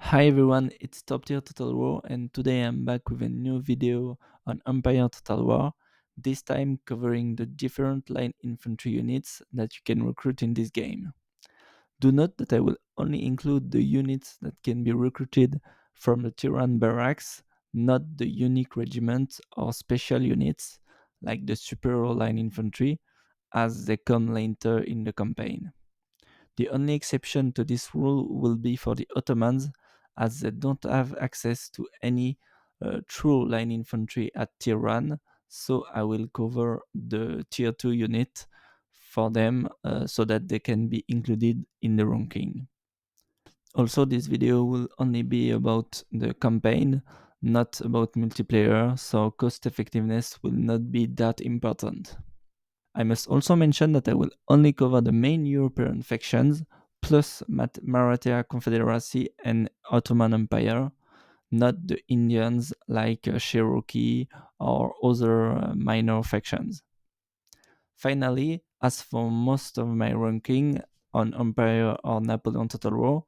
Hi everyone, it's Top Tier Total War, and today I'm back with a new video on Empire Total War, this time covering the different line infantry units that you can recruit in this game. Do note that I will only include the units that can be recruited from the Tyrann barracks, not the unique regiments or special units like the Superior Line Infantry, as they come later in the campaign. The only exception to this rule will be for the Ottomans, as they don't have access to any true line infantry at tier 1, so I will cover the tier 2 unit for them so that they can be included in the ranking. Also, this video will only be about the campaign, not about multiplayer, so cost effectiveness will not be that important. I must also mention that I will only cover the main European factions, plus Maratha Confederacy and Ottoman Empire, not the Indians like Cherokee or other minor factions. Finally, as for most of my ranking on Empire or Napoleon Total War,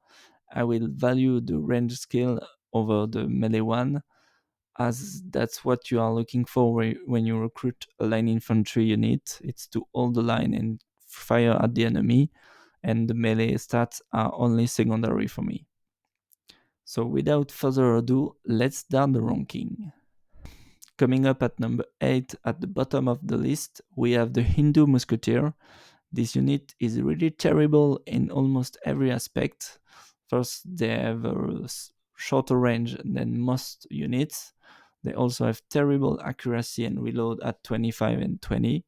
I will value the range skill over the melee one, as that's what you are looking for when you recruit a line infantry unit. It's to hold the line and fire at the enemy, and the melee stats are only secondary for me. So without further ado, let's start the ranking. Coming up at number 8 at the bottom of the list, we have the Hindu Musketeer. This unit is really terrible in almost every aspect. First, they have a shorter range than most units. They also have terrible accuracy and reload at 25 and 20.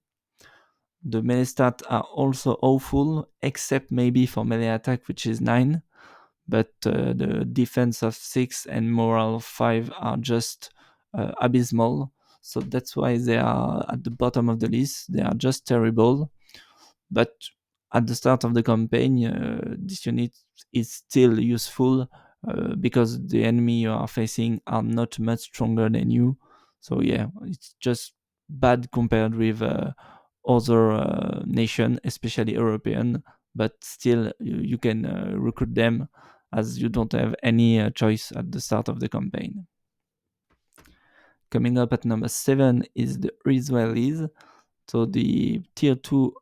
The melee stats are also awful, except maybe for melee attack, which is 9. But the defense of 6 and morale of 5 are just abysmal. So that's why they are at the bottom of the list. They are just terrible. But at the start of the campaign, this unit is still useful because the enemy you are facing are not much stronger than you. So yeah, it's just bad compared with other nation, especially European. But still, you can recruit them as you don't have any choice at the start of the campaign. Coming up at number 7 is the Israelis. So the tier 2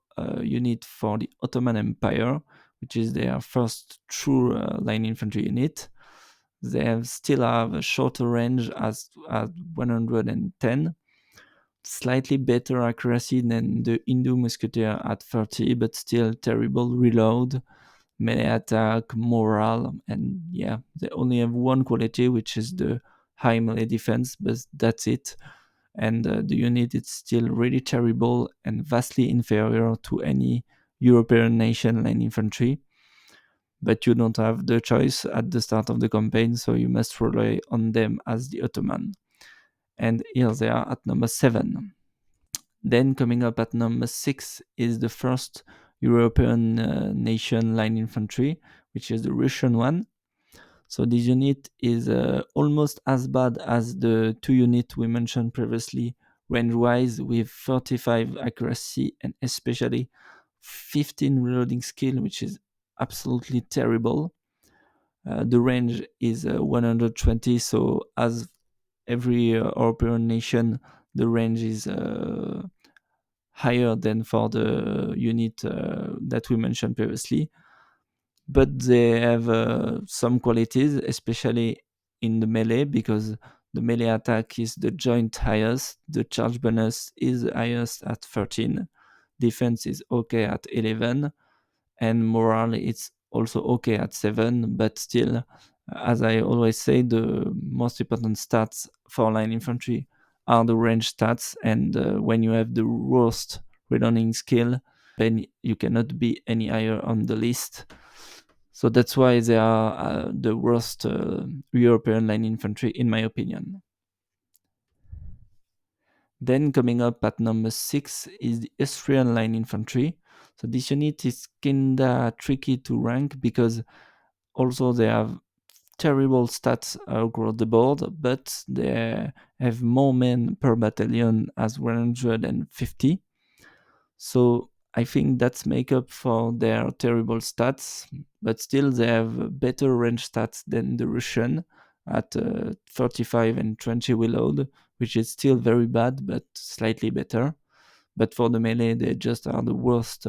unit for the Ottoman Empire, which is their first true line infantry unit. They still have a shorter range at 110, slightly better accuracy than the Hindu Musketeer at 30, but still terrible reload, melee attack, morale, and yeah, they only have one quality, which is the high melee defense, but that's it. And the unit is still really terrible and vastly inferior to any European nation line infantry. But you don't have the choice at the start of the campaign, so you must rely on them as the Ottoman. And here they are at number 7. Then coming up at number 6 is the first European nation line infantry, which is the Russian one. So this unit is almost as bad as the two units we mentioned previously, range-wise, with 35 accuracy and especially 15 reloading skill, which is absolutely terrible. The range is 120, so as every European nation, the range is higher than for the unit that we mentioned previously. But they have some qualities, especially in the melee, because the melee attack is the joint highest, the charge bonus is highest at 13, defense is okay at 11, and morale is also okay at 7. But still, as I always say, the most important stats for line infantry are the range stats, and when you have the worst reloading skill, then you cannot be any higher on the list. So that's why they are the worst European line infantry, in my opinion. Then coming up at number 6 is the Austrian line infantry. So this unit is kinda tricky to rank because also they have terrible stats across the board, but they have more men per battalion as 150. So I think that's make up for their terrible stats, but still they have better range stats than the Russian at 35 and 20 reload, which is still very bad, but slightly better. But for the melee, they just are the worst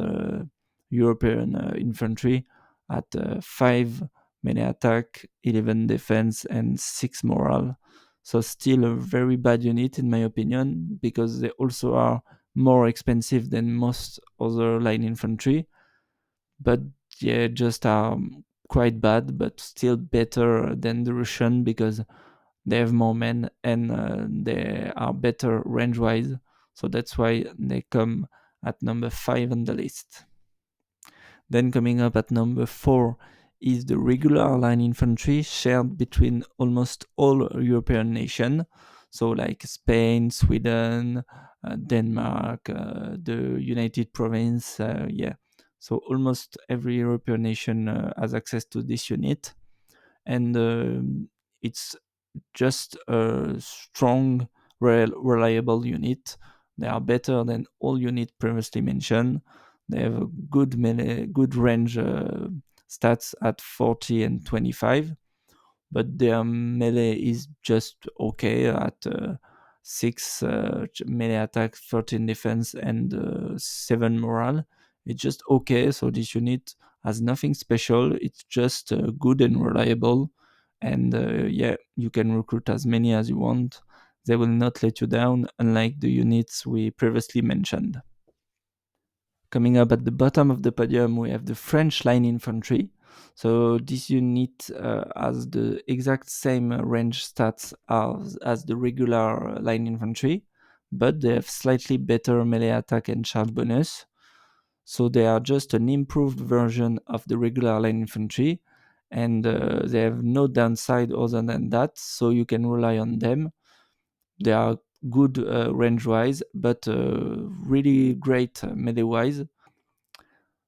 European infantry at 5 melee attack, 11 defense, and 6 morale. So still a very bad unit in my opinion, because they also are more expensive than most other line infantry. But yeah, just are quite bad, but still better than the Russian because they have more men and they are better range wise. So that's why they come at number 5 on the list. Then coming up at number 4 is the regular line infantry shared between almost all European nations. So like Spain, Sweden, Denmark, the United Province, yeah. So almost every European nation has access to this unit, and it's just a strong, reliable unit. They are better than all units previously mentioned. They have a good melee, good range stats at 40 and 25, but their melee is just okay at 6 melee attack, 13 defense, and 7 morale. It's just okay, so this unit has nothing special. It's just good and reliable, and yeah, you can recruit as many as you want. They will not let you down, unlike the units we previously mentioned. Coming up at the bottom of the podium, we have the French line infantry. So this unit has the exact same range stats as the regular line infantry, but they have slightly better melee attack and charge bonus. So they are just an improved version of the regular line infantry, and they have no downside other than that, so you can rely on them. They are good range-wise, but really great melee-wise.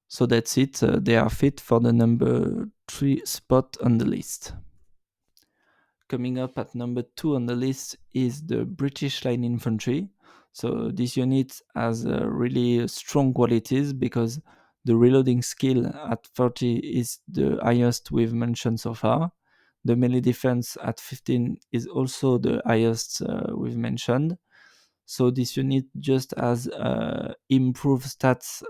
So that's it. They are fit for the number 3 spot on the list. Coming up at number 2 on the list is the British Line Infantry. So this unit has really strong qualities because the reloading skill at 30 is the highest we've mentioned so far. The melee defense at 15 is also the highest we've mentioned. So this unit just has improved stats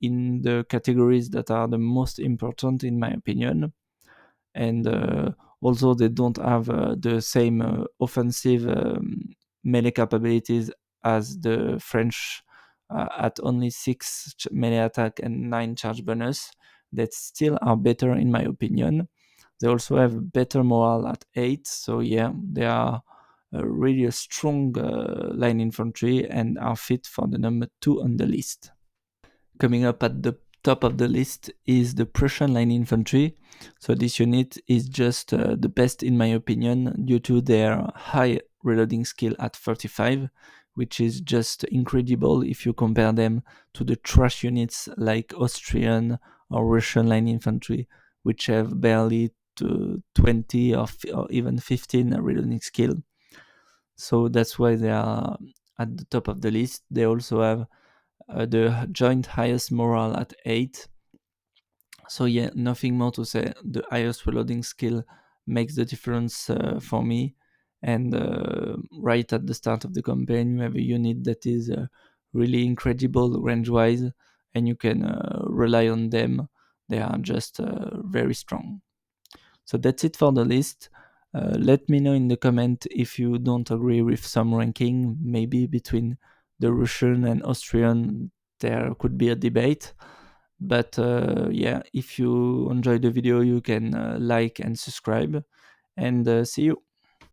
in the categories that are the most important in my opinion. And although they don't have the same offensive melee capabilities as the French at only 6 melee attack and 9 charge bonus, that still are better in my opinion. They also have better morale at 8, so yeah, they are really a strong line infantry and are fit for the number 2 on the list. Coming up at the top of the list is the Prussian line infantry. So this unit is just the best in my opinion due to their high reloading skill at 35, which is just incredible if you compare them to the trash units like Austrian or Russian line infantry, which have barely to 20 or even 15 reloading skill. So that's why they are at the top of the list. They also have the joint highest morale at 8. So yeah, nothing more to say. The highest reloading skill makes the difference for me. And right at the start of the campaign, you have a unit that is really incredible range-wise, and you can rely on them. They are just very strong. So that's it for the list. Let me know in the comment if you don't agree with some ranking, maybe between the Russian and Austrian. There could be a debate. But yeah, if you enjoyed the video, you can like and subscribe. And see you.